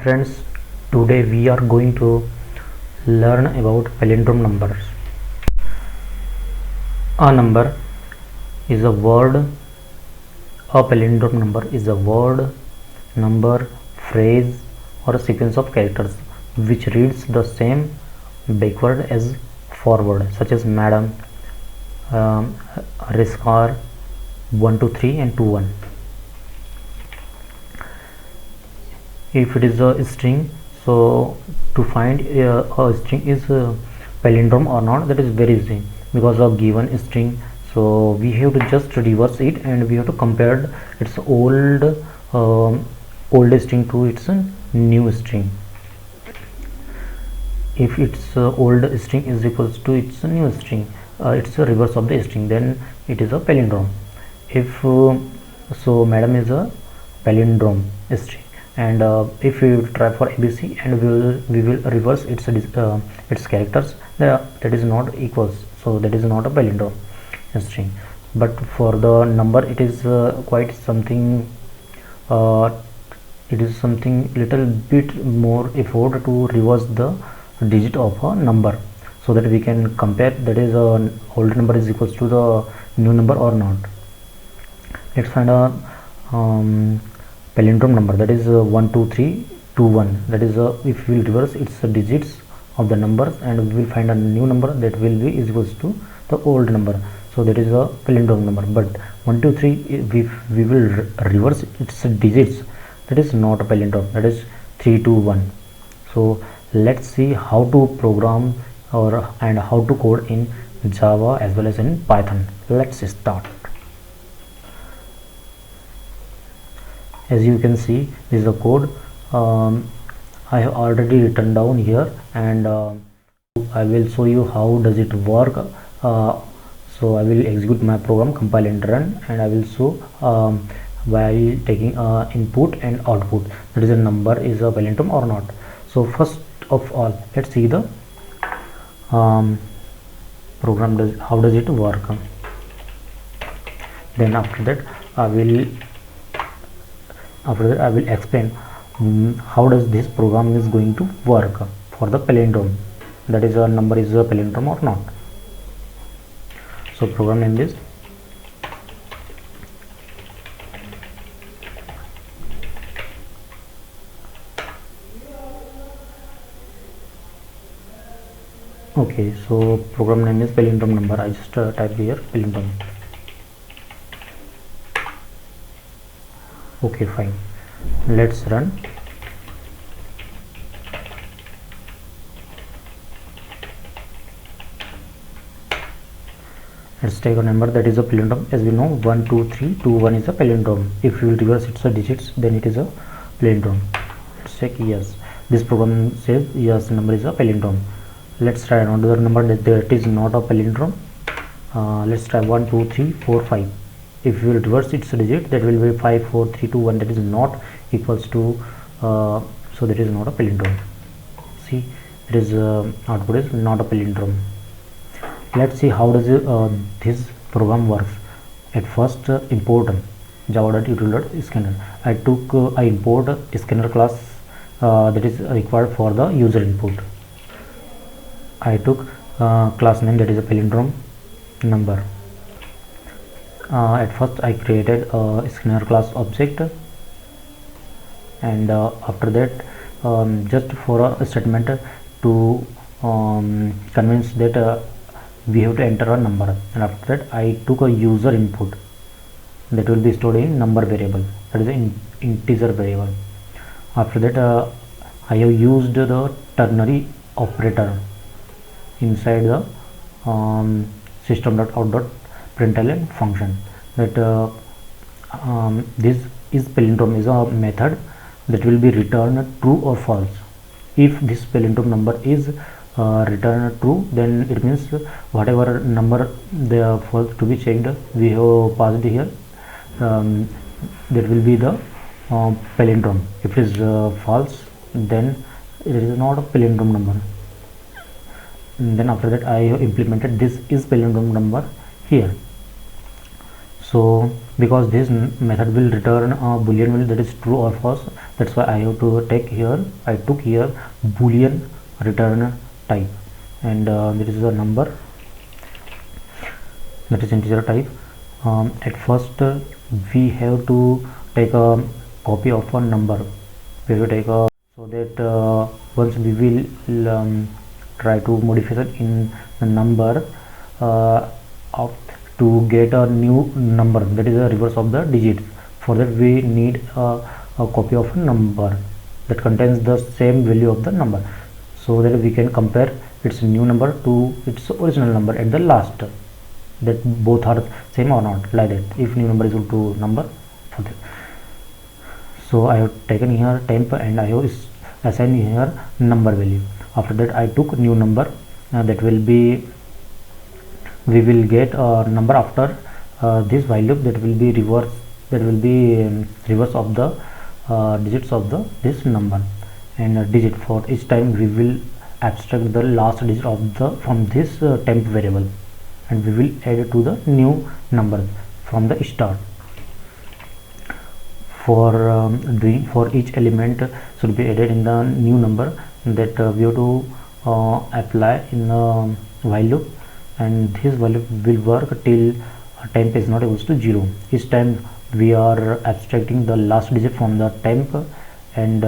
friends, today we are going to learn about palindrome numbers. A number is a word. A palindrome number is a word, number, phrase or a sequence of characters which reads the same backward as forward, such as madam, racecar, 1 2 3 and 2 1. If it is a string, so to find a string is palindrome or not, that is very easy, because of given string, so we have to just reverse it and we have to compare its old string to its new string. If its old string is equals to its new string, it's a reverse of the string, then it is a palindrome. If so madam is a palindrome string, and if we try for ABC and we will reverse its characters, that is not equals, so that is not a palindrome string. But for the number it is quite something, it is something little bit more effort to reverse the digit of a number, so that we can compare that is old number is equals to the new number or not. Let's find a palindrome number, that is 1 2 3 2 1. That is if we will reverse its digits of the numbers, and we will find a new number that will be is equals to the old number, so that is a palindrome number. But 1 2 3 we will reverse its digits, that is not a palindrome, that is 3 2 1. So let's see how to program and how to code in Java as well as in Python. Let's start. As you can see, this is the code I have already written down here, and I will show you how does it work. So I will execute my program, compile and run, and I will show while taking input and output, that is a number is a palindrome or not. So first of all, let's see the program how does it work. Then after that I will explain how does this program is going to work for the palindrome, that is a number is a palindrome or not. So program name is okay, so program name is palindrome number. I just type here palindrome. Okay, fine, let's run. Let's take a number that is a palindrome. As we know, 1 2 3 2 1 is a palindrome. If you will reverse its digits, then it is a palindrome. Let's check yes, this program says yes, number is a palindrome. Let's try another number that is not a palindrome. Let's try 1 2 3 4 5. If you will reverse its digit, that will be 5 4 3 2 1, that is not equals to so that is not a palindrome. See, it is output is not a palindrome. Let's see how does this program works. At first import java.util.scanner. I import a scanner class that is required for the user input. I took class name that is a palindrome number. At first I created a scanner class object, and after that just for a statement to convince that we have to enter a number, and after that I took a user input that will be stored in number variable, that is an integer variable. After that I have used the ternary operator inside the system.out.println function, that this is palindrome is a method that will be returned true or false. If this palindrome number is returned true, then it means whatever number the false to be checked we have passed here, that will be the palindrome. If it is false, then it is not a palindrome number. And then after that I have implemented this is palindrome number here. So because this method will return a boolean value that is true or false, that's why I have to take here, I took here boolean return type, and this is a number, that is integer type. At first we have to take a copy of a number, we will take a, so that once we will try to modify it in the number of to get a new number, that is a reverse of the digits. For that we need a copy of a number that contains the same value of the number, so that we can compare its new number to its original number at the last, that both are same or not, like that, if new number is equal to number for that. So I have taken here temp and I have assigned here number value. After that I took new number, that will be, we will get a number after this while loop, that will be reverse, that will be reverse of the digits of the this number, and digit for each time we will abstract the last digit of the from this temp variable, and we will add to the new number from the start. For doing, for each element should be added in the new number, that we have to apply in the while loop, and this while loop will work till temp is not equals to 0. Each time we are abstracting the last digit from the temp, and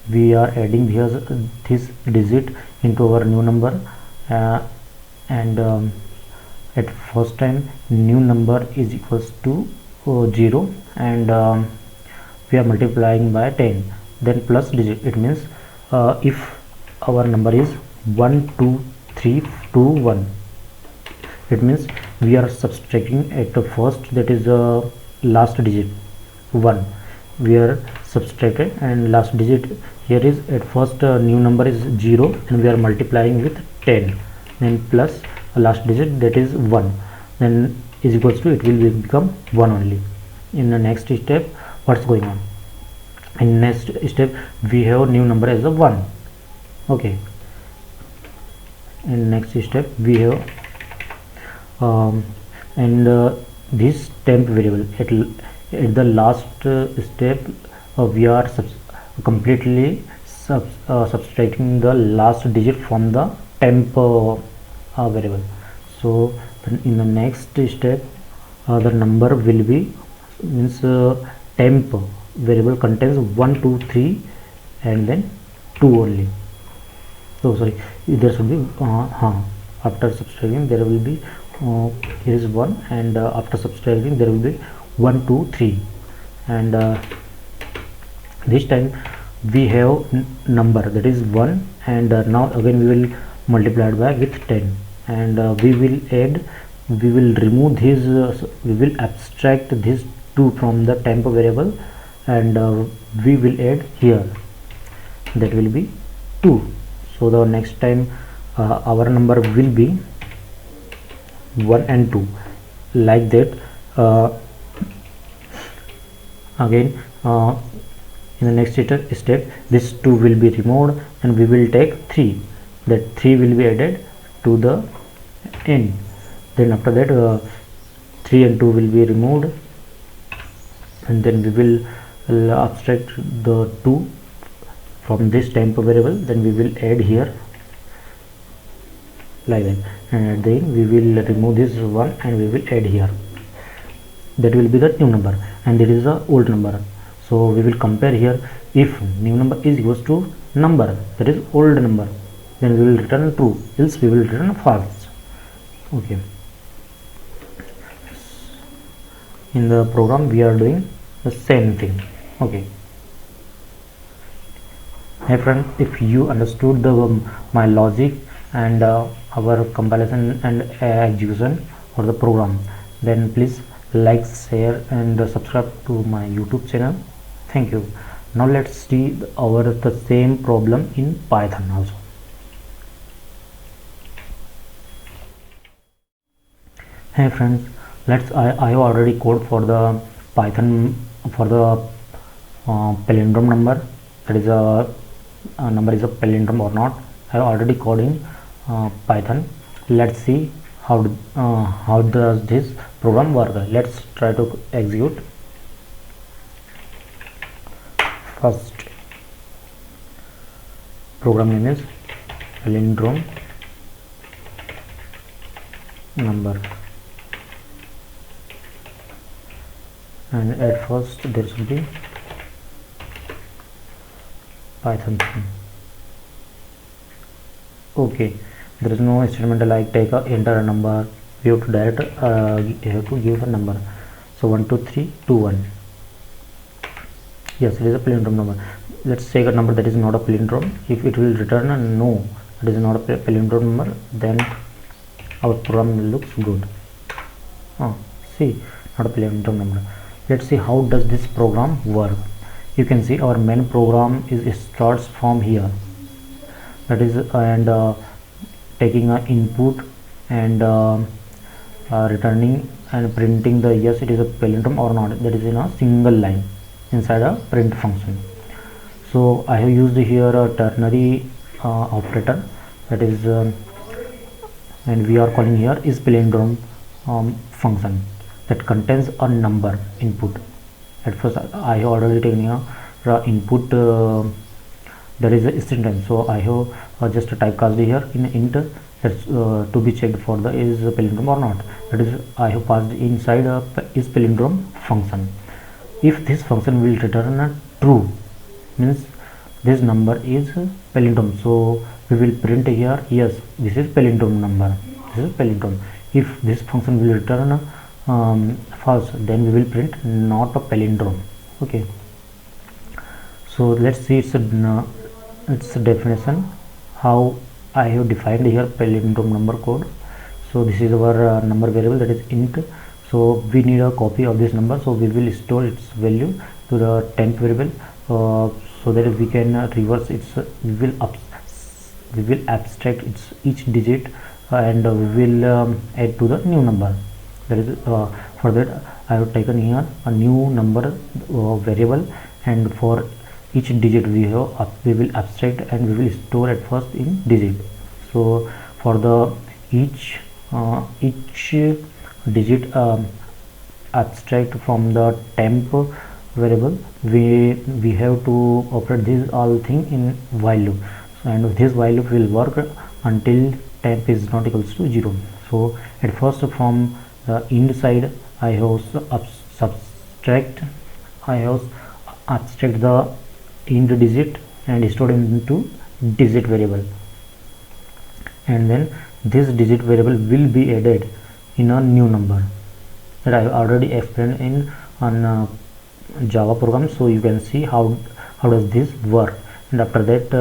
we are adding here this digit into our new number, and at first time new number is equals to 0, and we are multiplying by 10, then plus digit. It means if our number is 1 2 3 2 1, it means we are subtracting at the first, that is the last digit 1, we are subtracted, and last digit here is at first new number is 0, and we are multiplying with 10, then plus last digit, that is 1, then is equals to, it will become 1 only. In the next step, what's going on? In next step we have new number as a 1. Okay, in next step we have this temp variable, at the last step we are completely subtracting the last digit from the temp variable. So in the next step the number will be, means temp variable contains 1 2 3 and then 2 only. So sorry, there should be after subtracting there will be here is 1, and after subtracting there will be 1 2 3, and this time we have number that is 1, and now again we will multiply it by with 10, and we will add, we will remove this, we will abstract this 2 from the temp variable, and we will add here, that will be 2. So the next time our number will be 1 and 2, like that. Again in the next step this 2 will be removed, and we will take 3, that 3 will be added to the end. Then after that 3 and 2 will be removed, and then we will abstract the 2 from this temp variable, then we will add here like that, and then we will remove this 1 and we will add here, that will be the new number, and that is the old number. So we will compare here, if new number is equals to number that is old number, then we will return true, else we will return false. Okay, in the program we are doing the same thing. Okay, hey friend, if you understood the my logic and our compilation and execution for the program, then please like, share and subscribe to my YouTube channel. Thank you. Now let's see the same problem in Python also. Hey friends, I have already code for the Python for the palindrome number, that is a number is a palindrome or not. I have already code in Python. Let's see how does this program work. Let's try to execute. First program name is Palindrom Number, and at first there should be Python thing. Okay, there is no statement like take a enter a number. We have to direct you have to give a number. So 1 2 3 2 1. Yes, it is a palindrome number. Let's take a number that is not a palindrome. If it will return a no, it is not a palindrome number, then our program looks good. See, not a palindrome number. Let's see how does this program work. You can see our main program is starts from here, that is, and taking an input and returning and printing the yes it is a palindrome or not, that is in a single line inside a print function. So I have used here a ternary operator, that is and we are calling here is palindrome function that contains a number input. At first I have already taken a input there is a string time, so I have just typecast here in int that's to be checked for the is palindrome or not, that is I have passed inside a is palindrome function. If this function will return a true, means this number is palindrome, so we will print here yes this is palindrome number, this is palindrome. If this function will return a false, then we will print not a palindrome. Okay, so let's see its definition, how I have defined here palindrome number code. So this is our number variable, that is int. So we need a copy of this number, so we will store its value to the temp variable so that we can reverse its we will abstract its each digit and we will add to the new number. That is for that I have taken here a new number variable, and for each digit we will abstract and we will store at first in digit. So for the each digit abstract from the temp variable, we have to operate this all thing in while loop, and this while loop will work until temp is not equals to 0. So at first from the inside I have abstract the int digit and stored into digit variable, and then this digit variable will be added in a new number that I have already explained in on Java program. So you can see how does this work, and after that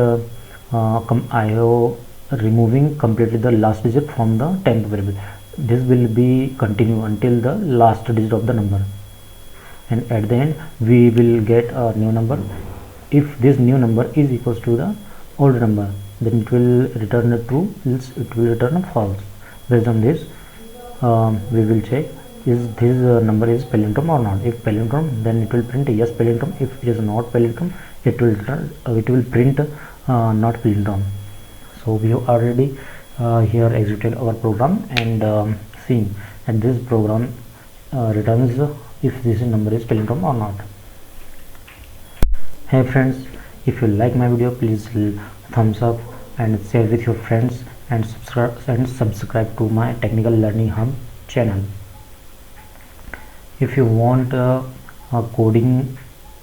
I have removing completely the last digit from the temp variable. This will be continue until the last digit of the number, and at the end we will get a new number. If this new number is equals to the old number, then it will return a true, else it will return a false. Based on this we will check is this number is palindrome or not. If palindrome, then it will print yes palindrome. If it is not palindrome, it will return it will print not palindrome. So we have already here executed our program and seeing that this program returns if this number is palindrome or not. Hey friends, if you like my video, please thumbs up and share with your friends, and subscribe to my Technical Learning Hub channel. If you want coding,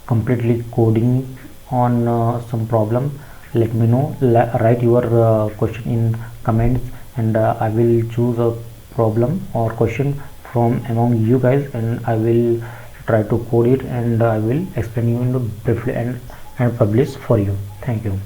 completely coding on some problem, let me know. Write your question in comments, and I will choose a problem or question from among you guys, and I will try to code it, and I will explain you in the briefly and publish for you. Thank you.